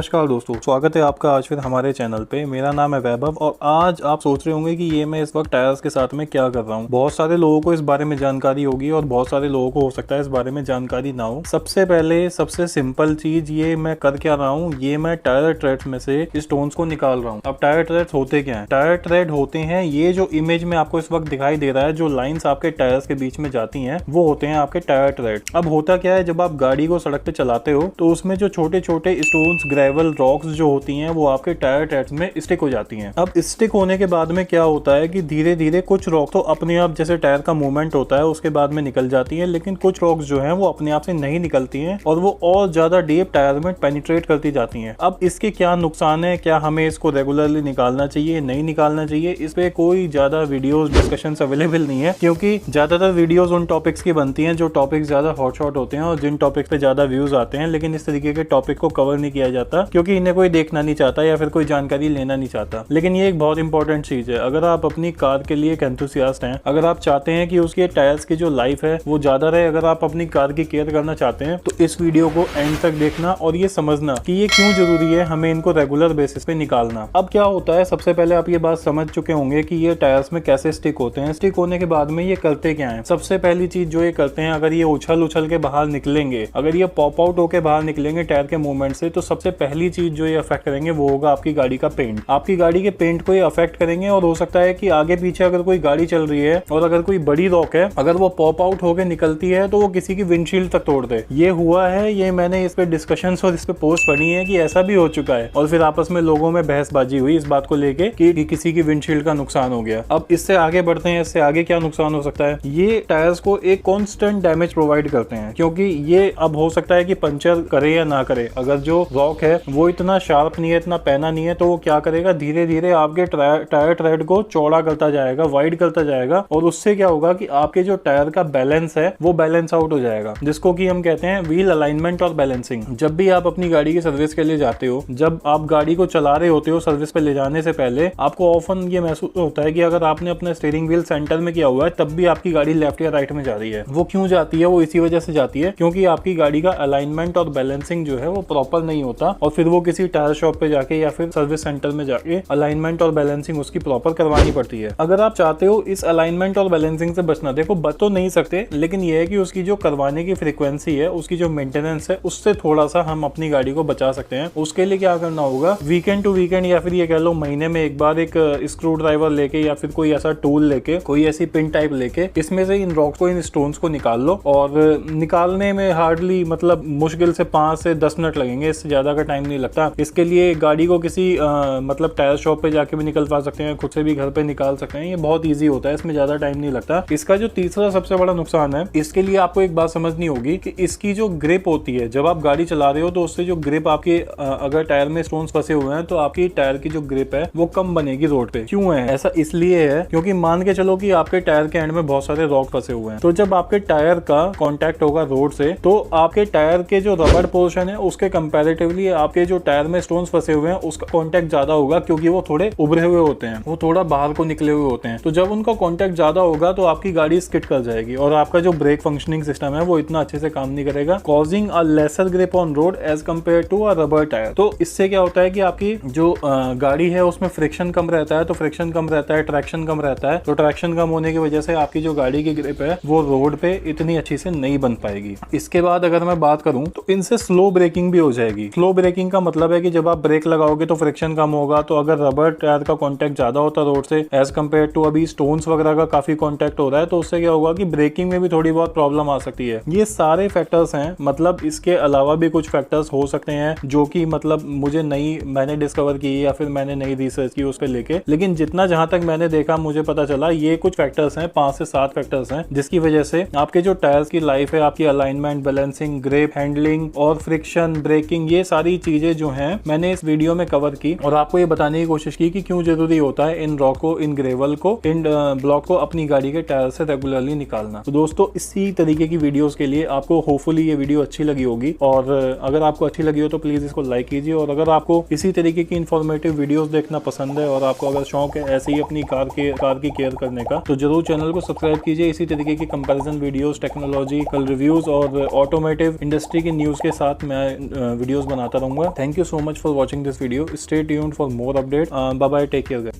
नमस्कार दोस्तों, स्वागत है आपका आज फिर हमारे चैनल पे। मेरा नाम है वैभव और आज आप सोच रहे होंगे कि ये मैं इस वक्त टायर्स के साथ में क्या कर रहा हूँ। बहुत सारे लोगों को इस बारे में जानकारी होगी और बहुत सारे लोगों को हो सकता है इस बारे में जानकारी ना हो। सबसे पहले सबसे सिंपल चीज ये मैं कर क्या रहा हूँ, ये मैं टायर थ्रेड्स में से स्टोन्स को निकाल रहा हूँ। अब टायर थ्रेड्स होते क्या है? टायर थ्रेड होते हैं ये जो इमेज में आपको इस वक्त दिखाई दे रहा है, जो लाइन्स आपके टायर्स के बीच में जाती है वो होते हैं आपके टायर थ्रेड। अब होता क्या है, जब आप गाड़ी को सड़क पे चलाते हो तो उसमें जो छोटे छोटे स्टोन्स, ग्रेवल, रॉक्स जो होती हैं वो आपके टायर थ्रेड्स में स्टिक हो जाती हैं। अब स्टिक होने के बाद में क्या होता है कि धीरे धीरे कुछ रॉक तो अपने आप, जैसे टायर का मूवमेंट होता है उसके बाद में निकल जाती हैं, लेकिन कुछ रॉक्स जो हैं वो अपने आप से नहीं निकलती हैं और वो और ज्यादा डीप टायर में पेनिट्रेट करती जाती हैं। अब इसके क्या नुकसान है, क्या हमें इसको रेगुलरली निकालना चाहिए, नहीं निकालना चाहिए, इस पे कोई ज्यादा वीडियोस डिस्कशन अवेलेबल नहीं है, क्योंकि ज्यादातर वीडियोस उन टॉपिक्स की बनती हैं जो टॉपिक्स ज्यादा हॉटशॉट होते हैं और जिन टॉपिक्स पे ज्यादा व्यूज आते हैं, लेकिन इस तरीके के टॉपिक को कवर नहीं किया जाता क्योंकि इन्हें कोई देखना नहीं चाहता या फिर कोई जानकारी लेना नहीं चाहता। लेकिन ये एक बहुत इंपॉर्टेंट चीज है। अगर आप अपनी कार के लिए एक एंथुसियास्ट हैं, अगर आप चाहते हैं कि उसके टायर्स की जो लाइफ है वो ज्यादा रहे, अगर आप अपनी कार की केयर करना चाहते हैं तो इस वीडियो को एंड तक देखना और ये समझना कि ये क्यों जरूरी है हमें इनको रेगुलर बेसिस पे निकालना। अब क्या होता है, सबसे पहले आप ये बात समझ चुके होंगे कि ये टायर्स में कैसे स्टिक होते हैं। स्टिक होने के बाद में ये करते क्या है? सबसे पहली चीज जो ये करते हैं, अगर ये उछल के बाहर निकलेंगे, अगर ये पॉप आउट होकर बाहर निकलेंगे टायर के मूवमेंट से, तो सबसे पहली चीज जो ये अफेक्ट करेंगे वो होगा आपकी गाड़ी का पेंट। आपकी गाड़ी के पेंट को ये अफेक्ट करेंगे और हो सकता है कि आगे पीछे अगर कोई गाड़ी चल रही है और अगर कोई बड़ी रॉक है, अगर वो पॉप आउट होकर निकलती है तो वो किसी की विंडशील्ड तक तोड़ दे। ये हुआ है, ये मैंने इस पे डिस्कशंस और इस पे पोस्ट पढ़ी है कि ऐसा भी हो चुका है और फिर आपस में लोगों में बहसबाजी हुई इस बात को लेके कि किसी की विंडशील्ड का नुकसान हो गया। अब इससे आगे बढ़ते हैं, इससे आगे क्या नुकसान हो सकता है। ये टायर्स को एक कॉन्स्टेंट डैमेज प्रोवाइड करते हैं, क्योंकि ये अब हो सकता है कि पंचर करे या ना करे, अगर जो रॉक है वो इतना शार्प नहीं है, इतना पैना नहीं है, तो वो क्या करेगा, धीरे धीरे आपके टायर थ्रेड को चौड़ा करता जाएगा, वाइड करता जाएगा और उससे क्या होगा कि आपके जो टायर का बैलेंस है वो बैलेंस आउट हो जाएगा, जिसको कि हम कहते हैं व्हील अलाइनमेंट और बैलेंसिंग। जब भी आप अपनी गाड़ी की सर्विस के लिए जाते हो, जब आप गाड़ी को चला रहे होते हो, सर्विस पे ले जाने से पहले आपको ऑफन ये महसूस होता है कि अगर आपने अपना स्टीयरिंग व्हील सेंटर में किया हुआ है तब भी आपकी गाड़ी लेफ्ट या राइट में जा रही है। वो क्यों जाती है? वो इसी वजह से जाती है क्योंकि आपकी गाड़ी का अलाइनमेंट और बैलेंसिंग जो है वो प्रॉपर नहीं होता और फिर वो किसी टायर शॉप पे जाके या फिर सर्विस सेंटर में जाके अलाइनमेंट और बैलेंसिंग उसकी प्रॉपर करवानी पड़ती है। अगर आप चाहते हो इस अलाइनमेंट और बैलेंसिंग से बचना, देखो बच तो नहीं सकते, लेकिन ये है कि उसकी जो करवाने की फ्रीक्वेंसी है, उसकी जो मेंटेनेंस है, उससे थोड़ा सा हम अपनी गाड़ी को बचा सकते हैं। उसके लिए क्या करना होगा, वीकेंड टू वीकेंड या फिर ये कह लो महीने में एक बार एक स्क्रू ड्राइवर लेके या फिर कोई ऐसा टूल लेके, कोई ऐसी पिन टाइप लेके इसमें से इन रॉक्स को, इन स्टोन्स को निकाल लो। और निकालने में हार्डली मतलब मुश्किल से 5 से 10 मिनट लगेंगे, इससे ज्यादा का टाइम नहीं लगता। इसके लिए गाड़ी को किसी मतलब टायर शॉप पे जाके भी निकलवा सकते हैं, खुद से भी घर पे निकाल सकते हैं, ये बहुत ईजी होता है, इसमें ज्यादा टाइम नहीं लगता। इसका जो तीसरा सबसे बड़ा नुकसान है, इसके लिए आपको एक बात समझनी होगी कि इसकी जो ग्रिप होती है, जब आप गाड़ी चला रहे हो तो उससे जो ग्रिप आपके अगर टायर में स्टोन्स फंसे हुए हैं तो आपकी टायर की जो ग्रिप है वो कम बनेगी रोड पे। क्यों है ऐसा? इसलिए है क्योंकि मान के चलो कि आपके टायर के एंड में बहुत सारे रॉक फंसे हुए हैं, तो जब आपके टायर का कॉन्टैक्ट होगा रोड से तो आपके टायर के जो रबड़ पोर्शन है उसके कंपैरेटिवली आपके जो टायर में स्टोन्स फंसे हुए हैं उसका कॉन्टैक्ट ज्यादा होगा, क्योंकि वो थोड़े उभरे हुए होते हैं, वो थोड़ा बाहर को निकले हुए होते हैं। तो जब उनका कॉन्टैक्ट ज्यादा होगा तो आपकी गाड़ी स्किड कर जाएगी और आपका जो ब्रेक फंक्शनिंग सिस्टम है वो इतना अच्छे से काम नहीं करेगा, causing a lesser grip on road as compare to a rubber tyre. तो इससे क्या होता है कि आपकी जो गाड़ी है उसमें फ्रिक्शन कम रहता है, तो फ्रिक्शन कम रहता है, ट्रैक्शन कम रहता है, तो ट्रैक्शन कम होने की वजह से आपकी जो गाड़ी की ग्रिप है वो रोड पे इतनी अच्छी से नहीं बन पाएगी। इसके बाद अगर मैं बात करूं तो इनसे स्लो ब्रेकिंग भी हो जाएगी। स्लो ब्रेकिंग का मतलब है कि जब आप ब्रेक लगाओगे तो फ्रिक्शन कम होगा, तो अगर रबर टायर का कांटेक्ट ज्यादा होता है रोड से एज कम्पेयर टू अभी स्टोन्स वगैरह का काफी कांटेक्ट हो रहा है, तो उससे क्या होगा कि ब्रेकिंग में भी थोड़ी बहुत प्रॉब्लम आ सकती है। ये सारे फैक्टर्स हैं, मतलब इसके अलावा भी कुछ फैक्टर्स हो सकते हैं जो कि मतलब मैंने डिस्कवर की या फिर मैंने नई रिसर्च की उस पर लेके, लेकिन जितना जहां तक मैंने देखा मुझे पता चला ये कुछ फैक्टर्स हैं, 5 से 7 फैक्टर्स हैं, जिसकी वजह से आपके जो टायर्स की लाइफ है, आपकी अलाइनमेंट, बैलेंसिंग, ग्रिप, हैंडलिंग और फ्रिक्शन, ब्रेकिंग, ये सारी चीजें जो हैं मैंने इस वीडियो में कवर की और आपको ये बताने की कोशिश की कि क्यों जरूरी होता है इन रॉक को, इन ग्रेवल को, इन ब्लॉक को अपनी गाड़ी के टायर से रेगुलरली निकालना। तो दोस्तों इसी तरीके की वीडियोस के लिए आपको होपफुली ये वीडियो अच्छी लगी होगी और अगर आपको अच्छी लगी हो तो प्लीज इसको लाइक कीजिए और अगर आपको इसी तरीके की इन्फॉर्मेटिव वीडियोस देखना पसंद है और आपको अगर शौक है ऐसे ही अपनी कार की केयर करने का तो जरूर चैनल को सब्सक्राइब कीजिए। इसी तरीके की कंपैरिजन वीडियोस, टेक्नोलॉजिकल रिव्यूज और ऑटोमोटिव इंडस्ट्री की न्यूज के साथ मैं वीडियोस बनाता रहूंगा। चाहूंगा। Thank you so much for watching this video. Stay tuned for more update. Bye bye, take care.